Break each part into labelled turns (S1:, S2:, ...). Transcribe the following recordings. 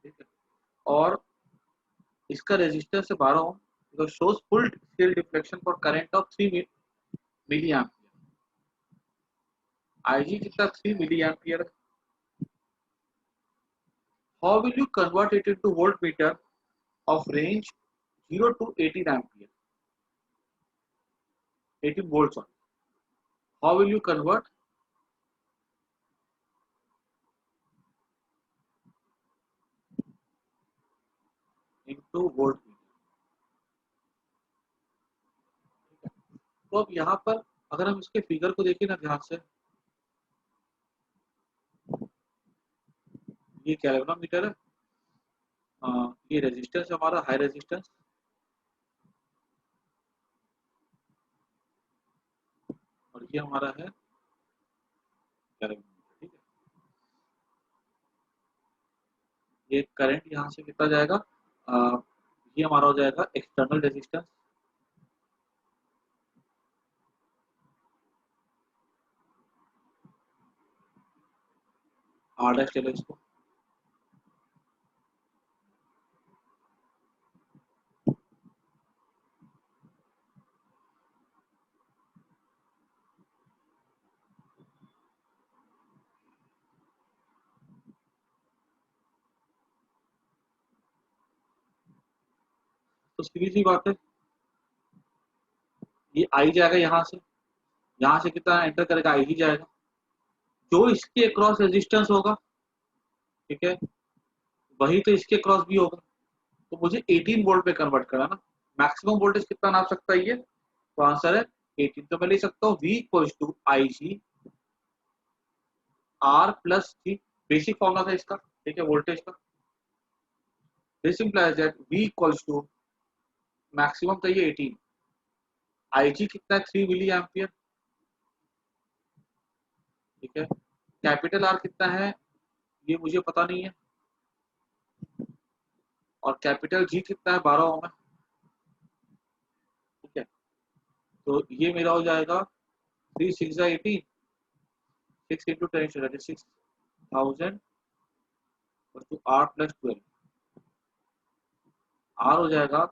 S1: ठीक है, और इसका रेजिस्टेंस है 12 ओम, तो shows full scale deflection for current of 3 milli ampere. IG कितना 3 milli ampere. How will you convert it into volt meter of range 0 to 18 ampere, 18 volts on? How will you convert into volt meter? तो अब यहाँ पर अगर हम इसके figure को देखें ना ध्यान से, ये गैल्वेनोमीटर है, ये रेजिस्टेंस हमारा हाई रेजिस्टेंस, और ये हमारा है गैल्वेनोमीटर। ठीक है, ये करंट यहाँ से कितना जाएगा, ये हमारा हो जाएगा एक्सटर्नल रेजिस्टेंस, R डैश ले लो इसको, तो सीधी सी बात है, ये आई जाएगा यहाँ से कितना एंटर करेगा, आई ही जाएगा, जो इसके अक्रॉस रेजिस्टेंस होगा, ठीक है, वही तो इसके क्रॉस भी होगा। तो मुझे 18 वोल्ट पे कन्वर्ट करना ना, मैक्सिमम वोल्टेज कितना नाप सकता है ये, तो आंसर है 18। तो मैं लिख सकता हूँ V equals to I G R plus G, basic formula था इसका, ठीक है, वोल्टेज का। This implies that V equals to maximum चाहिए 18, IG कितना है 3 मिली एम्पियर, ठीक है, कैपिटल R कितना है ये मुझे पता नहीं है, और कैपिटल G कितना है 12 ओम है, ठीक है, तो ये मेरा हो जाएगा 3 6 18, 6 into 10 6000 two R plus 12, R हो जाएगा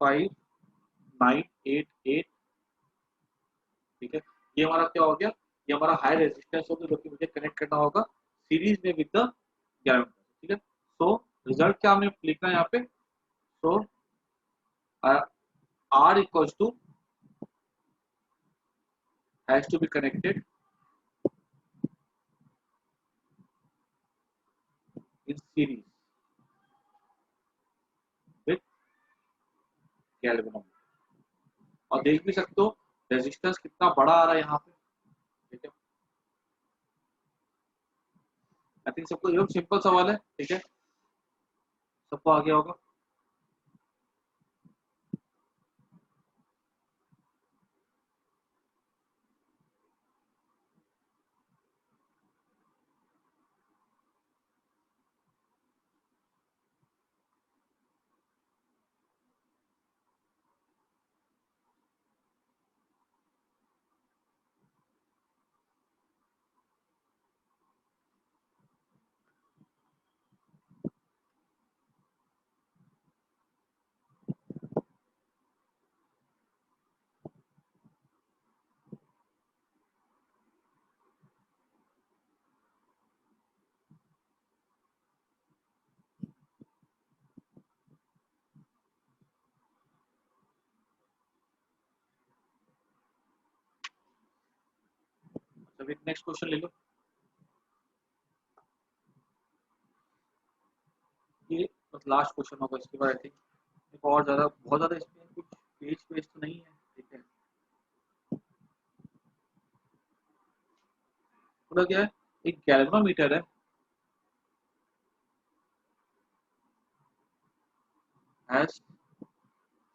S1: 5988, ठीक है, ये हमारा क्या हो गया, ये हमारा हाई रेजिस्टेंस होगा जो कि मुझे कनेक्ट करना होगा सीरीज में विद द ग्राउंड, ठीक है। सो रिजल्ट क्या हमें लिखना है यहाँ पे, so R equals to has to be connected in series with galvanometer, और देख भी सकते हो रेजिस्टेंस कितना बड़ा आ रहा है यहाँ पे, ठीक है। आई थिंक सबको एकदम सिंपल सवाल है, ठीक है, सबको आ गया होगा। चलो एक नेक्स्ट क्वेश्चन ले लो, ये लास्ट क्वेश्चन होगा इसके बाद, आई थिंक एक और ज्यादा बहुत ज्यादा इसमें कुछ पेज पेज तो नहीं है, ठीक है। पूरा क्या है, एक गैल्वेनोमीटर है, हैज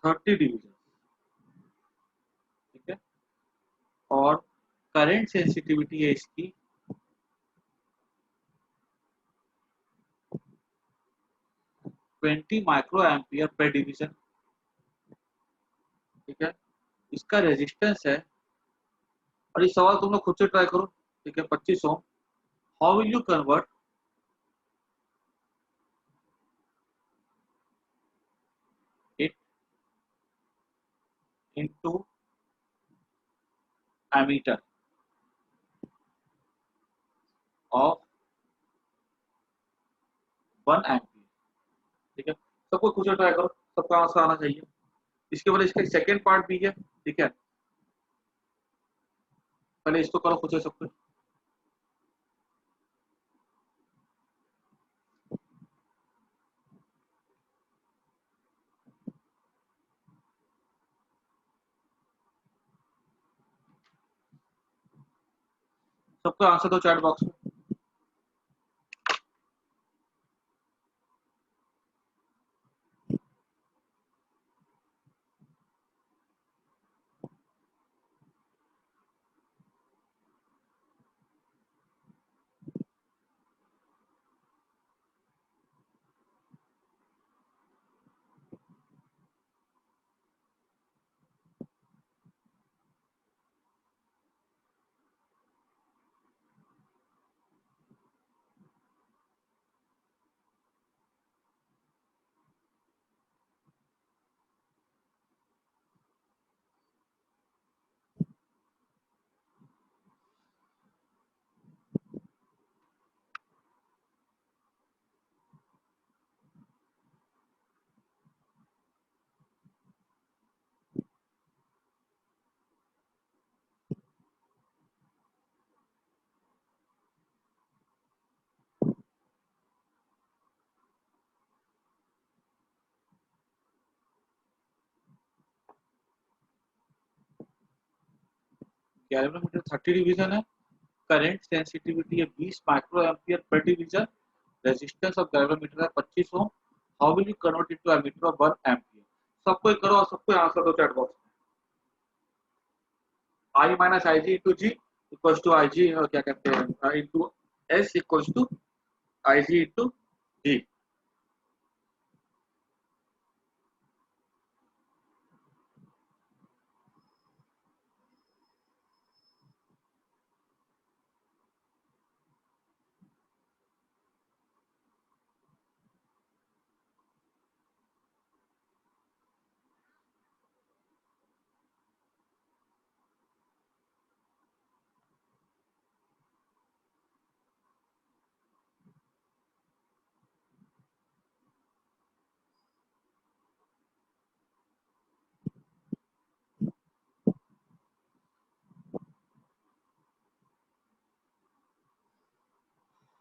S1: 30 डिवीजन, ठीक है, और करंट सेंसिटिविटी है इसकी 20 माइक्रो एम्पियर पर डिवीजन, ठीक है, इसका रेजिस्टेंस है, और ये सवाल तुम लोग खुद से ट्राई करो, ठीक है, 25 ohm. How will you convert to ammeter of 1 ampere. ठीक है, सबको कुछ ट्राई करो, सबका आंसर आना चाहिए। इसके बाद इसका सेकेंड पार्ट भी है। ठीक है, पहले इसको करो खुद से सब कुछ। सबका आंसर दो चैट बॉक्स में। गैल्वेनोमीटर 30 डिवीजन है, करंट सेंसिटिविटी है 20 माइक्रो एम्पियर पर डिवीजन, रेजिस्टेंस ऑफ गैल्वेनोमीटर है 25 ohm. How will you convert into ammeter of 1 ampere? सबको करो और सबको आंसर दो चैट बॉक्स में। I minus I G into G equals to I G, क्या कहते हैं, into S equals to I G into G.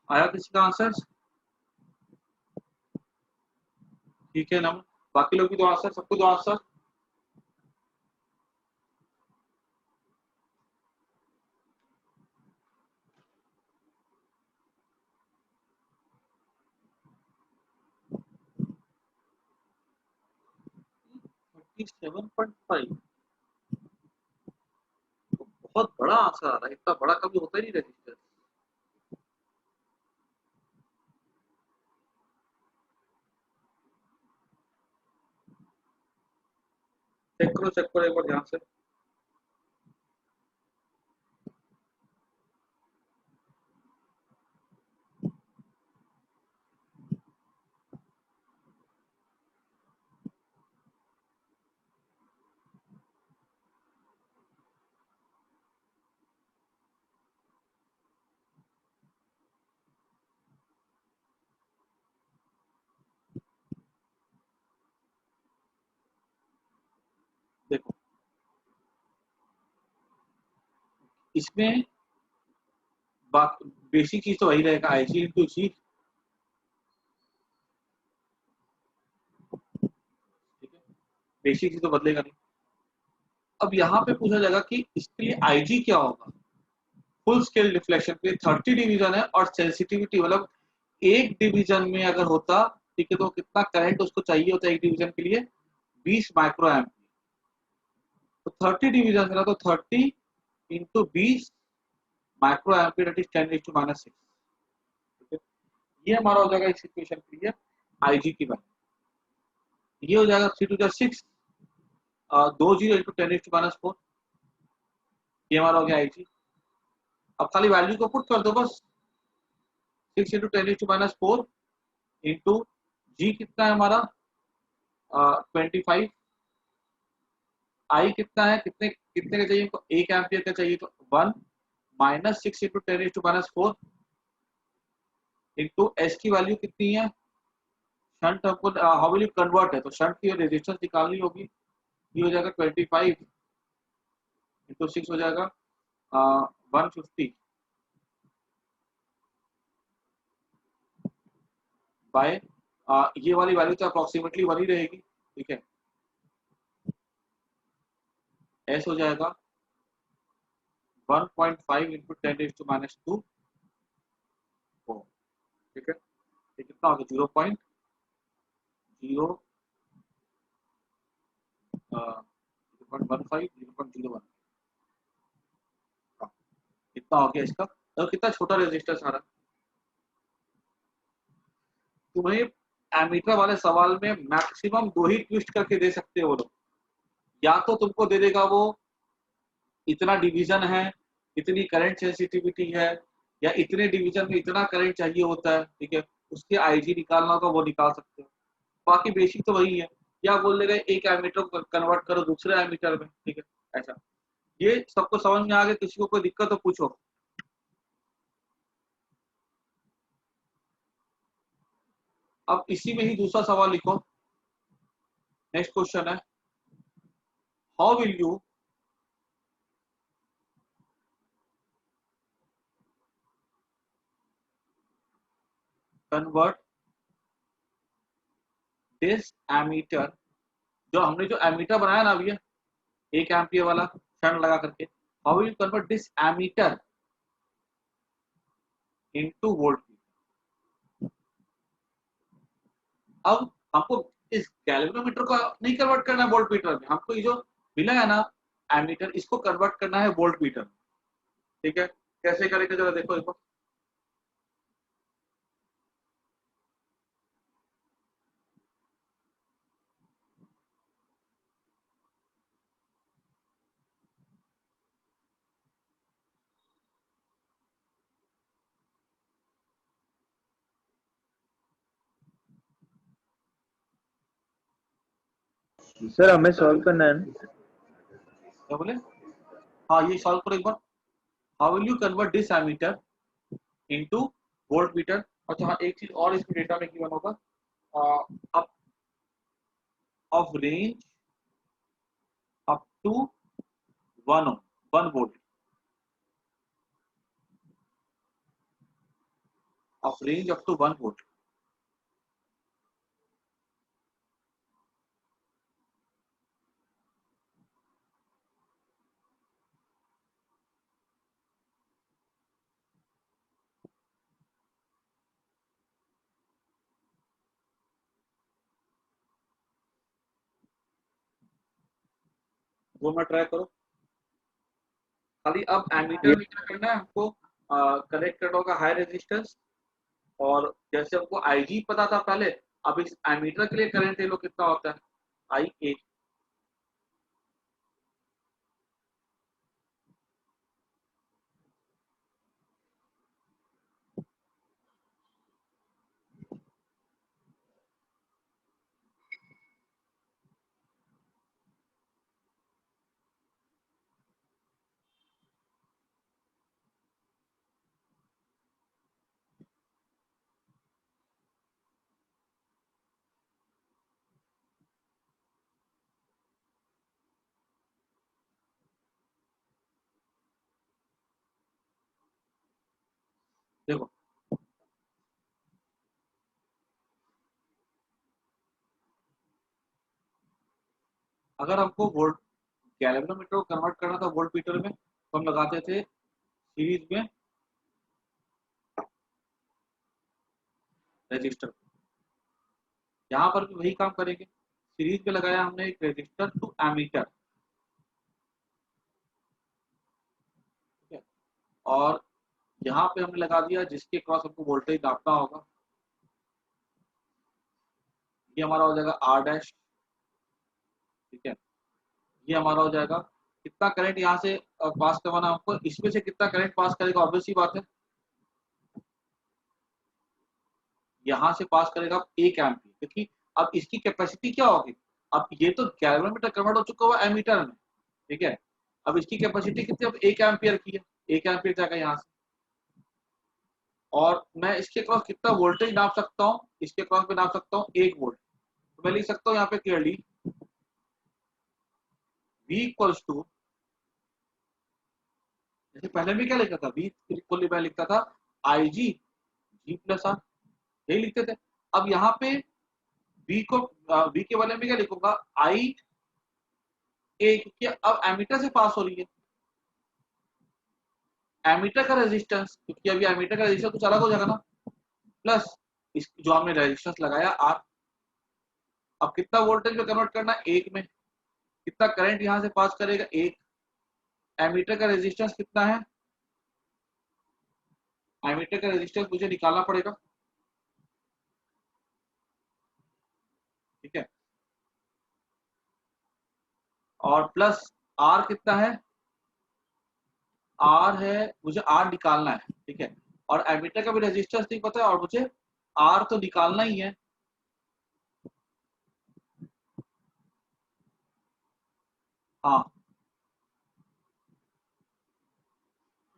S1: आया किसी का आंसर? ठीक है ना, बाकी लोग भी दो आंसर, सबको दो आंसर। थर्टी 7.5 बहुत बड़ा आंसर आ रहा है, इतना बड़ा कभी होता ही नहीं रजिस्टर। चेक करो एक बार ध्यान से। देखो इसमें बेसिक चीज तो वही रहेगा, आई जी इंटू जी। ठीक है, बेसिक चीज तो बदलेगा नहीं। अब यहाँ पे पूछा जाएगा कि इसके लिए आईजी क्या होगा। फुल स्केल रिफ्लेक्शन के लिए 30 डिवीजन है और सेंसिटिविटी मतलब एक डिवीजन में अगर होता, ठीक है, तो कितना करंट उसको चाहिए होता है एक डिवीजन के लिए? 20 माइक्रो एम्पियर। तो 30 डिवीजन है ना, तो 30 इंटू 20 माइक्रो एम्पियर इज 10⁻⁻⁶। ठीक है, ये हमारा हो जाएगा इस इक्वेशन के लिए आईजी की वैल्यू। ये हो जाएगा 3 to the 6 20 इंटू 10⁻⁴। ये हमारा हो गया आईजी। अब खाली वैल्यू को पुट कर दो बस। 6 इंटू 10⁻⁴ इंटू जी कितना है हमारा 25 आई कितना है, कितने कितने का चाहिए हमको, 1 एम्पियर का चाहिए, तो 1 माइनस 6 इंटू 10⁻⁴ इंटू एस की वैल्यू कितनी है, शंट हमको हाउ विल यू कन्वर्ट है, तो शंट की रेजिस्टेंस निकालनी होगी, ये हो जाएगा 25 इंटू 6 हो जाएगा 150 बाय ये वाली वैल्यू तो अप्रोक्सीमेटली 1 ही रहेगी, ठीक है। एस हो जाएगा 1.5 इंटू 10⁻², ठीक है। ये कितना हो गया, 0.015 0.01, कितना हो गया इसका, तो कितना छोटा रेजिस्टेंस आ रहा है। तुम्हें एमीटर वाले सवाल में मैक्सिमम 2 ही ट्विस्ट करके दे सकते हो वो लोग, या तो तुमको दे देगा वो इतना डिवीजन है, इतनी करंट सेंसिटिविटी है, या इतने डिवीजन में इतना करंट चाहिए होता है, ठीक है, उसके आईजी निकालना होगा, वो निकाल सकते हो। बाकी बेसिक तो वही है, या बोल देगा एक एमीटर को कन्वर्ट करो दूसरे एमीटर में, ठीक है, ऐसा। ये सबको समझ में आ गया, किसी को कोई दिक्कत तो पूछो। अब इसी में ही दूसरा सवाल लिखो, नेक्स्ट क्वेश्चन है, how will you convert this ammeter, जो हमने जो एमीटर बनाया ना अभी 1 एम्पियर वाला शंट लगा करके, how will you convert this ammeter into volt. अब हमको इस गैल्वेनोमीटर को नहीं कन्वर्ट करना है वोल्ट मीटर में, हमको ये जो मिला है ना एमीटर, इसको कन्वर्ट करना है वोल्ट मीटर, ठीक है। कैसे करेंगे जरा देखो इसको।
S2: सर हमें सॉल्व करना है ना?
S1: क्या बोले, हाँ ये सॉल्व करो एक बार। How will you convert this ammeter into volt meter. अच्छा हाँ, एक चीज और इसमें डेटा में गिवन होगा, up of range up to 1 volt, of range up to 1 volt. वो मैं ट्राई करो। खाली अब एमीटर में क्या करना है हमको, कनेक्ट करना होगा हाई रेजिस्टेंस, और जैसे हमको आईजी पता था पहले, अब इस एमीटर के लिए करंट ले लो कितना होता है, आई ए। देखो अगर हमको वोल्ट गैल्वेनोमीटर को कन्वर्ट करना था वोल्ट मीटर में, तो हम लगाते थे सीरीज में रजिस्टर। यहाँ पर भी वही काम करेंगे, सीरीज में लगाया हमने एक रजिस्टर टू एमीटर, ठीक है, और यहाँ पे हमने लगा दिया जिसके क्रॉस हमको वोल्टेज नापना होगा, ये हमारा हो जाएगा आर डैश, ठीक है। ये हमारा हो जाएगा कितना करंट यहाँ से पास करवाना हमको, इसमें से कितना करंट पास करेगा, ऑब्वियस सी बात है, यहाँ से पास करेगा 1 एम्पियर, क्योंकि अब इसकी कैपेसिटी क्या होगी, अब ये तो गैल्वेनोमीटर कन्वर्ट हो चुका हुआ एमीटर में, ठीक है। अब इसकी कैपेसिटी कितनी, अब 1 एम्पियर की है, 1 एम्पियर जाएगा यहाँ से, और मैं इसके क्रॉस कितना वोल्टेज नाप सकता हूँ, इसके क्रॉस पे नाप सकता हूँ 1 वोल्ट। तो मैं लिख सकता हूँ यहाँ पे क्लियरली V इक्वल्स टू, जैसे पहले भी क्या लिखा था, V इक्वली मैं लिखता था IG G प्लस R, यही लिखते थे। अब यहाँ पे V को V के वाले में क्या लिखूंगा, I A, क्योंकि अब एमीटर से पास हो रही है, एमीटर का रेजिस्टेंस, क्योंकि अभी एमीटर का रेजिस्टेंस कुछ अलग हो जाएगा ना, प्लस इस जो हमने रेजिस्टेंस लगाया R। अब कितना वोल्टेज में कन्वर्ट करना है, 1 में। कितना करंट यहां से पास करेगा, 1। एमीटर का रेजिस्टेंस कितना है, एमीटर का रेजिस्टेंस मुझे निकालना पड़ेगा, ठीक है। और प्लस R कितना है, R है, मुझे R निकालना है, ठीक है। और एमीटर का भी रेजिस्टेंस नहीं पता है, और मुझे R तो निकालना ही है। हाँ,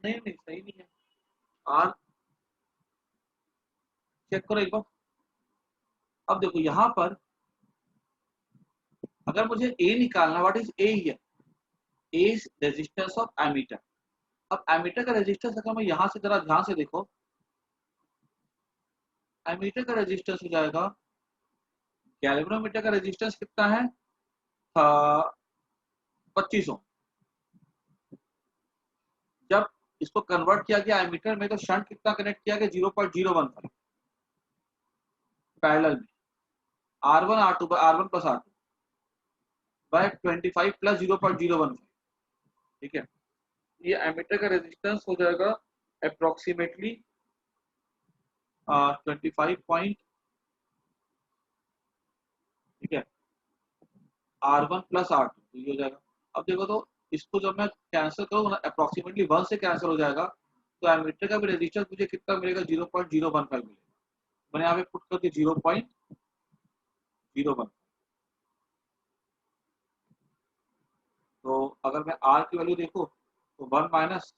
S1: नहीं नहीं सही नहीं है, R चेक करो एक बार। अब देखो यहाँ पर अगर मुझे A निकालना, what is A here, A is resistance of ammeter. अब एमीटर का रेजिस्टेंस अगर मैं यहाँ से जरा ध्यान से देखो, एमीटर का रेजिस्टेंस हो जाएगा, गैल्वेनोमीटर का रेजिस्टेंस कितना है, 2500। जब इसको कन्वर्ट किया गया एमीटर में, तो शंट कितना कनेक्ट किया गया, 0.015 पैरेलल में, R1 R2 R1 plus R2 bye 25 plus 0.015, ठीक है। ये एमीटर का रेजिस्टेंस हो जाएगा अप्रोक्सीमेटली 25 पॉइंट, ठीक है, R1 प्लस R2, तो ये हो जाएगा। अब देखो तो इसको जब मैं कैंसिल करूँ ना, अप्रोक्सीमेटली 1 से कैंसिल हो जाएगा, तो एमीटर का भी रेजिस्टेंस मुझे कितना मिलेगा, 0.015 मिलेगा। मैंने यहाँ पे पुट कर दिया 0.015। तो अगर मैं R की वैल्यू देखो तो 1 माइनस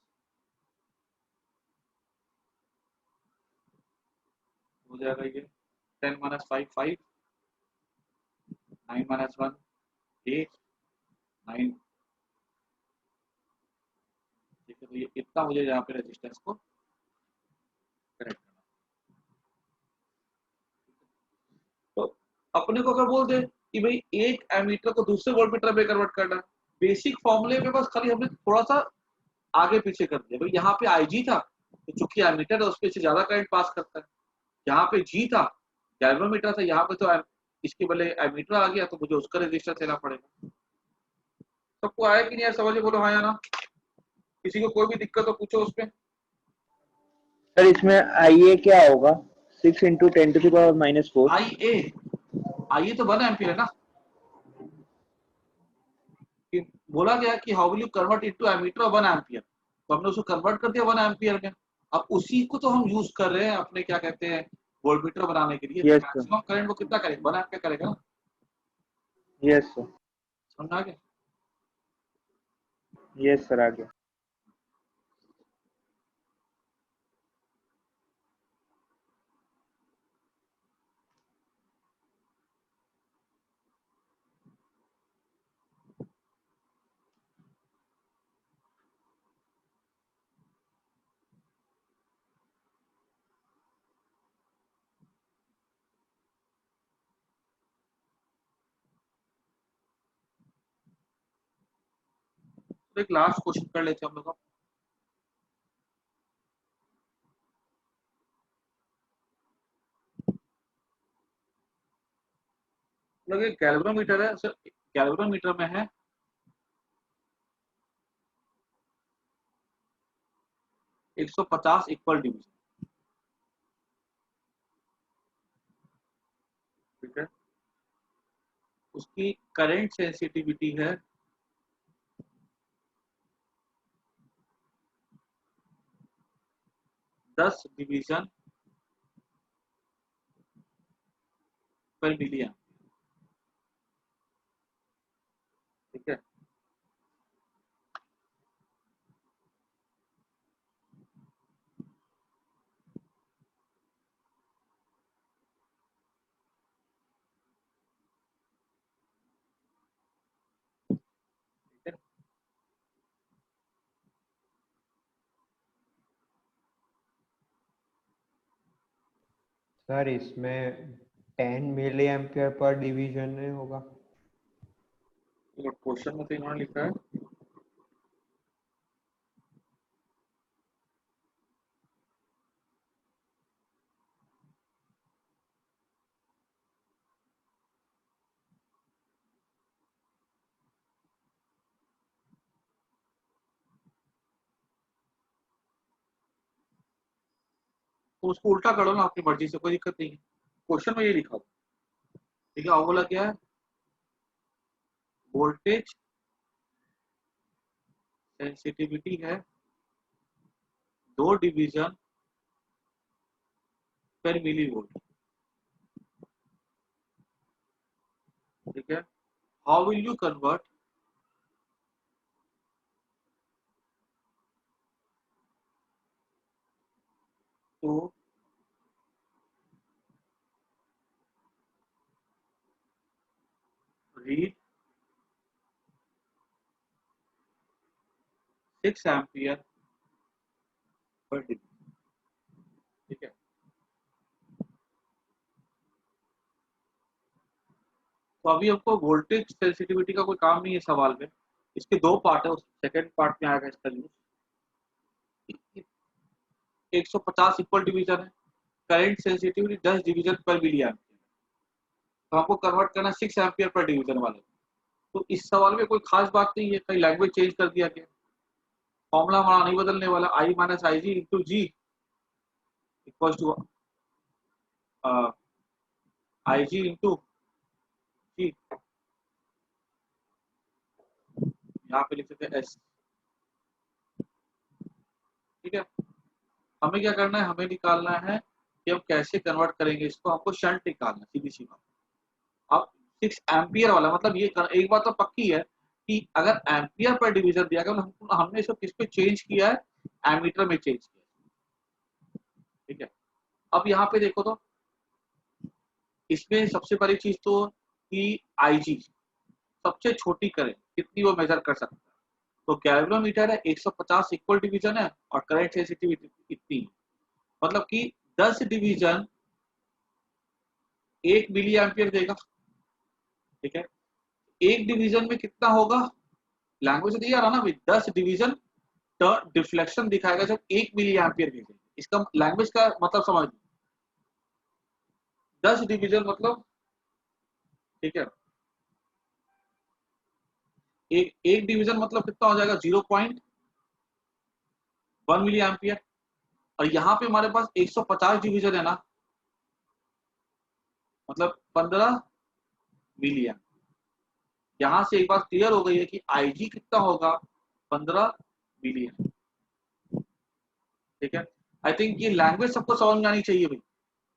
S1: हो जाएगा ये 10 माइनस 5 5, 9 माइनस 1 8 9, ठीक है। तो ये इतना मुझे यहाँ पे रेजिस्टेंस को करेक्ट करना। तो अपने को अगर बोल दे कि भाई एक एमीटर को दूसरे वोल्टमीटर में कन्वर्ट करना, बेसिक फॉर्मूले में बस खाली हमने थोड़ा सा आगे पीछे कर दिया। भाई यहाँ पे IG था, तो चूंकि एमीटर है उसपे से ज्यादा करंट पास करता है। यहाँ पे G था, गैल्वेनोमीटर था, यहाँ पे तो इसके बदले एमीटर आ गया, तो मुझे उसका रेजिस्टेंस लेना पड़ेगा। सबको आया कि नहीं यार समझ, बोलो हाँ या ना। किसी को कोई भी दिक्कत हो पूछो उसमें।
S2: सर इसमें IA क्या होगा? 6 इंटू 10⁻⁻4।
S1: आई ए तो 1 एम्पियर है ना, कि बोला गया कि how will you convert into ammeter of 1 ampere, तो हमने उसको कन्वर्ट कर दिया 1 एम्पियर में। अब उसी को तो हम यूज कर रहे हैं अपने क्या कहते हैं वोल्टमीटर बनाने के लिए, तो
S2: यस सर,
S1: मैक्सिमम करंट वो कितना करेगा, 1 एम्पियर करेगा ना।
S2: यस सर,
S1: समझ आ गया।
S2: यस सर, आ गया।
S1: तो एक लास्ट क्वेश्चन कर लेते हैं हम लोग। मतलब एक गैल्वेनोमीटर है सर, गैल्वेनोमीटर में है 150 इक्वल डिवीजन, ठीक है। उसकी करंट सेंसिटिविटी है 10 डिवीजन पर मिलियन।
S3: सर इसमें 10 मिली एम्पियर पर डिवीजन नहीं होगा?
S1: क्वेश्चन में तो इन्होंने लिखा है तो उसको उल्टा करो ना अपनी मर्जी से, कोई दिक्कत नहीं है। क्वेश्चन में ये लिखा हो, ठीक है। और बोला क्या है, वोल्टेज सेंसिटिविटी है 2 डिवीजन पर मिली वोल्ट, ठीक है। How will you convert to read 6 ampere पर डिवीजन, ठीक है। तो अभी हमको वोल्टेज सेंसिटिविटी का कोई काम नहीं है सवाल में। इसके दो पार्ट है, उस सेकंड पार्ट में आएगा इसका यूज। 150 इक्वल डिवीजन है, करंट सेंसिटिविटी 10 डिवीजन पर मिली एम्पियर, तो हमको कन्वर्ट करना 6 एम्पियर पर डिवीजन वाले। तो इस सवाल में कोई खास बात नहीं है, कहीं लैंग्वेज चेंज कर दिया गया, फॉर्मूला हमारा नहीं बदलने वाला। I minus I G into G equal to I G into G, यहाँ पे लिख सकते हैं एस, ठीक है। हमें क्या करना है, हमें निकालना है कि हम कैसे कन्वर्ट करेंगे इसको, हमको शंट निकालना है, सीधी सी बात। अब 6 एम्पियर वाला मतलब ये एक बात तो पक्की है कि अगर एम्पियर पर डिवीजन दिया गया तो हमने इसको किस पे चेंज किया है, एमीटर में चेंज किया है, ठीक है। अब यहाँ पे देखो तो इसमें सबसे बड़ी चीज तो कि आईजी सबसे छोटी करें कितनी वो मेजर कर सकता है। तो गैल्वेनोमीटर है 150 इक्वल डिवीजन है और करंट सेंसिटिविटी इतनी है, मतलब कि 10 डिवीजन 1 मिली एम्पियर देगा, ठीक है। एक डिवीजन में कितना होगा, लैंग्वेज से दिया रहा ना भाई, 10 डिवीजन डिफ्लेक्शन दिखाएगा जब 1 मिली एम्पियर भेजेंगे। इसका लैंग्वेज का मतलब समझ, 10 डिवीजन मतलब, ठीक है, एक डिवीजन मतलब कितना हो जाएगा 0.1 मिली एम्पियर। और यहाँ पे हमारे पास 150 डिवीजन है ना, मतलब 15 मिली एम्पियर। यहाँ से एक बात क्लियर हो गई है कि आईजी कितना होगा, 15 मिली एम्पियर, ठीक है। आई थिंक ये लैंग्वेज सबको समझ में आनी चाहिए भाई।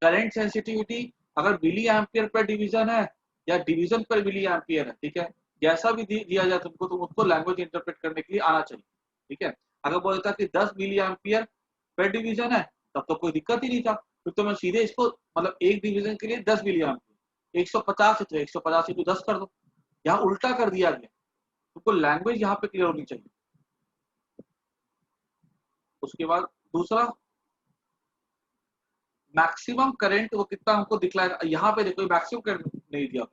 S1: करंट सेंसिटिविटी अगर मिली एम्पियर पर डिवीजन है या डिवीजन पर मिली एम्पियर है, ठीक है, जैसा भी दिया जाए तुमको, तो उसको लैंग्वेज इंटरप्रेट करने के लिए आना चाहिए, ठीक है। अगर बोलता कि 10 मिली एम्पियर पर डिवीजन है तब तो कोई दिक्कत ही नहीं था, फिर तो मैं सीधे इसको मतलब एक डिवीजन के लिए 10 मिली एम्पियर 150 है तो 150 को 10 कर दो। यहाँ उल्टा कर दिया गया, तुमको लैंग्वेज यहाँ पे क्लियर होनी चाहिए। उसके बाद दूसरा, मैक्सिमम करंट वो कितना हमको दिखलाएगा, यहाँ पे देखो मैक्सिमम करंट नहीं दिया,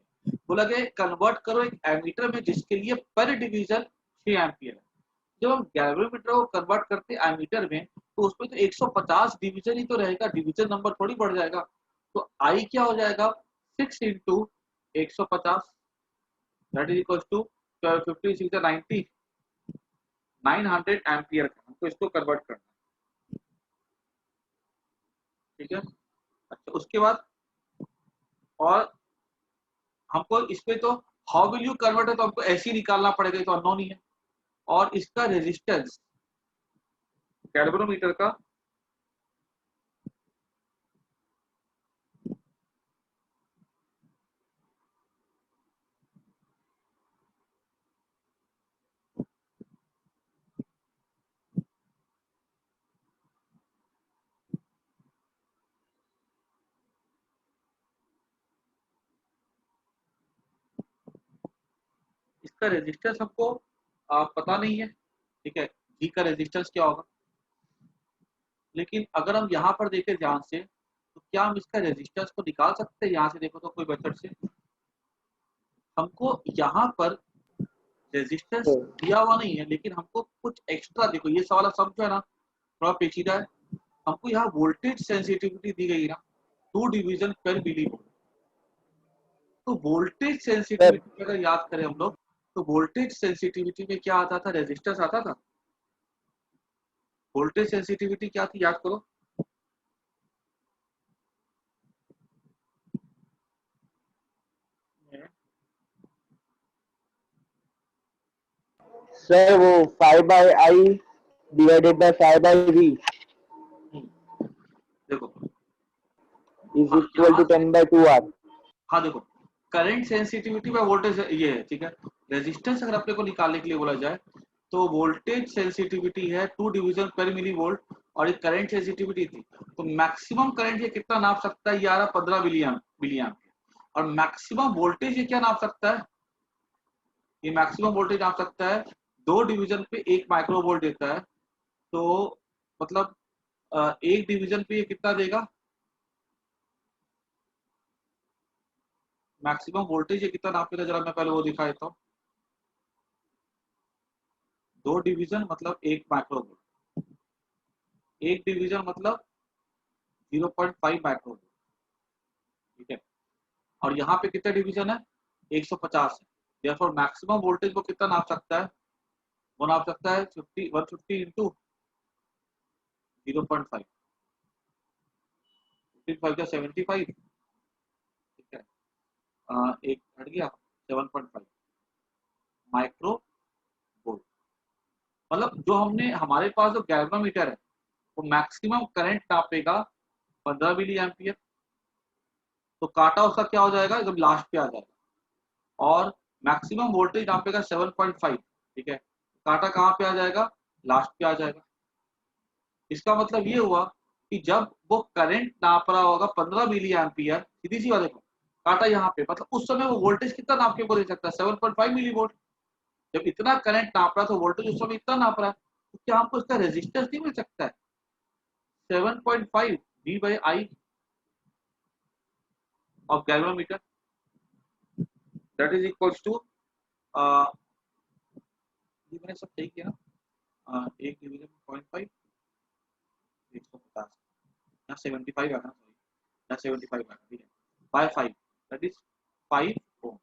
S1: बोला गया कन्वर्ट करो एक एमीटर में जिसके लिए पर डिवीजन 6 एम्पियर है। जब हम गैल्वेनोमीटर को कन्वर्ट करते हैं एमीटर में तो उसमें तो 150 डिवीजन ही तो रहेगा, डिवीजन नंबर थोड़ी बढ़ जाएगा। तो आई क्या हो जाएगा 6 into 150 that is equal to 50 90 900 ampere का हमको इसको कन्वर्ट करना, ठीक है। अच्छा उसके बाद और हमको इसमें तो हाउ विल यू कन्वर्ट है तो हमको ऐसे ही निकालना पड़ेगा, तो अननोन ही है। और इसका रेजिस्टेंस गैल्वेनोमीटर का, इसका रेजिस्टेंस हमको पता नहीं है, ठीक है, जी का रेजिस्टेंस क्या होगा। लेकिन अगर हम यहाँ पर देखें ध्यान से तो क्या हम इसका रेजिस्टेंस को निकाल सकते हैं यहाँ से? देखो तो कोई मेथड से हमको यहाँ पर रेजिस्टेंस दिया हुआ नहीं है, लेकिन हमको कुछ एक्स्ट्रा, देखो ये सवाल सब जो है ना थोड़ा पेचीदा है। हमको यहाँ वोल्टेज सेंसिटिविटी दी गई ना 2 डिवीजन पर मिली वोल्ट। तो वोल्टेज सेंसिटिविटी अगर याद करें हम लोग, तो वोल्टेज सेंसिटिविटी में क्या आता था? रेजिस्टेंस आता था। वोल्टेज सेंसिटिविटी क्या थी याद करो।
S2: सर वो 5/I डिवाइडेड बाय 5/V
S1: देखो
S2: इज इक्वल टू 10/2R।
S1: हाँ देखो, करंट सेंसिटिविटी बाय वोल्टेज ये है, ठीक है। रेजिस्टेंस अगर अपने को निकालने के लिए बोला जाए तो वोल्टेज सेंसिटिविटी है 2 डिवीजन पर मिली वोल्ट, और एक करंट सेंसिटिविटी थी। तो मैक्सिमम करंट ये कितना नाप सकता है? ये आ रहा 15 मिलियन। और मैक्सिमम वोल्टेज ये क्या नाप सकता है? ये मैक्सिमम वोल्टेज नाप सकता है 2 डिवीजन पे 1 माइक्रो वोल्ट देता है। तो मतलब एक डिवीजन पे ये कितना देगा? मैक्सिमम वोल्टेज ये कितना नापेगा? जरा मैं पहले वो दिखा देता हूँ। 2 डिवीजन मतलब 1 माइक्रो वोल्ट, 1 डिवीजन मतलब 0.5 माइक्रो वोल्ट, ठीक है। और यहाँ पे कितना डिवीजन है? 150 है। देयरफॉर मैक्सिमम वोल्टेज वो कितना नाप सकता है? वो नाप सकता है 150 इंटू 0.5, 15 का 75, ठीक है। एक हट गया 7.5 माइक्रो वोल्ट। मतलब जो हमने हमारे पास जो गैल्वेनोमीटर है वो मैक्सिमम करंट नापेगा 15 मिली एम्पियर। तो काटा उसका क्या हो जाएगा? एकदम लास्ट पे आ जाएगा। और मैक्सिमम वोल्टेज नापेगा 7.5, ठीक है। काटा कहाँ पे आ जाएगा? लास्ट पे आ जाएगा। इसका मतलब ये हुआ कि जब वो करंट नाप रहा होगा 15 मिली एम्पियर, सीधी सी बात देखो, काटा यहाँ पे, मतलब उस समय वो वोल्टेज कितना नाप के को दे सकता है? 7.5 मिली वोल्ट। जब इतना करंट नाप रहा है तो वोल्टेज उस समय इतना नाप रहा है, तो क्या हमको इसका रेजिस्टेंस नहीं मिल सकता है? 7.5 V/I of galvanometer, that is equals to ये मैंने सब सही किया ना? एक डिवीजन 0.5 150, यहाँ 75 आना, सॉरी यहाँ 75 आना, ठीक है, बाय 5 दैट इज 5 ओम।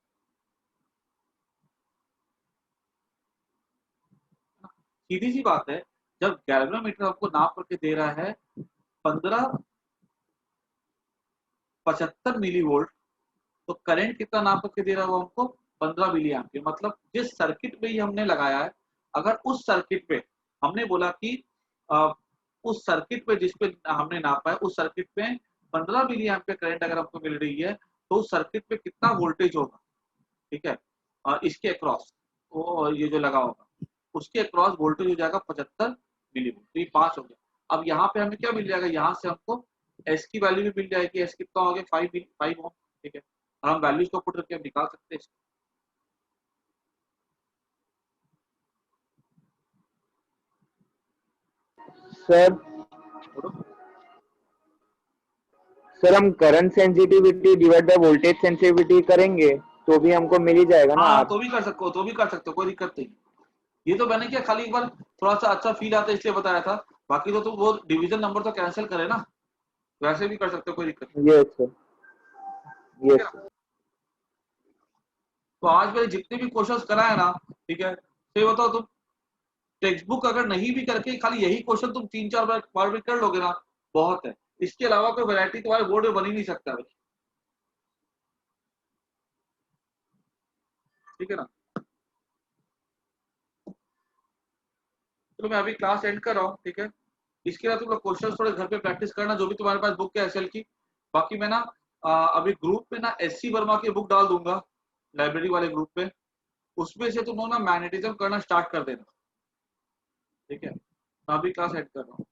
S1: सीधी सी बात है, जब गैल्वेनोमीटर आपको नाप करके दे रहा है 1575 मिली वोल्ट, तो करंट कितना नाप करके दे रहा है वो हमको? 15 मिली एम्पियर। मतलब जिस सर्किट में ये हमने लगाया है, अगर उस सर्किट पे हमने बोला कि उस सर्किट पे जिसपे हमने नापा है उस सर्किट में 15 मिली एम्पियर करंट अगर हमको मिल रही है, तो उस सर्किट पे कितना वोल्टेज होगा, ठीक है, इसके अक्रॉस वो ये जो लगा होगा उसके अक्रॉस वोल्टेज हो जाएगा 75 मिली वोल्ट। तो ये 5 हो गया। अब यहाँ पे हमें क्या मिल जाएगा? यहाँ से हमको एस की वैल्यू भी मिल जाएगी। एस कितना हो गया? 5 ओम, ठीक है। और हम वैल्यूज को पुट करके हम निकाल सकते हैं।
S2: सर सर हम current sensitivity divide by voltage sensitivity करेंगे तो भी हमको मिल ही जाएगा ना?
S1: हाँ तो भी कर सकते हो, तो भी कर सकते हो, कोई दिक्कत नहीं। ये तो मैंने क्या खाली एक बार थोड़ा सा अच्छा फील आता है इसलिए बताया था। बाकी तो तुम वो डिवीजन नंबर तो कैंसिल करे ना, वैसे भी कर सकते हो, कोई दिक्कत नहीं।
S2: यस सर,
S1: ठीक है
S2: यस
S1: ना?
S2: सर।
S1: तो आज मैंने जितने भी क्वेश्चंस कराए ना, ठीक है, तो ये बताओ तुम टेक्स्ट बुक अगर नहीं भी करके खाली यही क्वेश्चन तुम 3-4 बार भी कर लोगे ना, बहुत है। इसके अलावा कोई वैरायटी तुम्हारे बोर्ड में बन ही नहीं सकता भाई, ठीक है ना। चलो मैं अभी क्लास एंड कर रहा हूँ, ठीक है। इसके बाद तुम लोग क्वेश्चन थोड़े घर पे प्रैक्टिस करना, जो भी तुम्हारे पास बुक है एसएल की। बाकी मैं ना अभी ग्रुप में ना एससी वर्मा की बुक डाल दूंगा, लाइब्रेरी वाले ग्रुप पे। उसमें से तुम लोग ना मैग्नेटिज्म करना स्टार्ट कर देना, ठीक है। मैं अभी क्लास एंड कर रहा हूँ।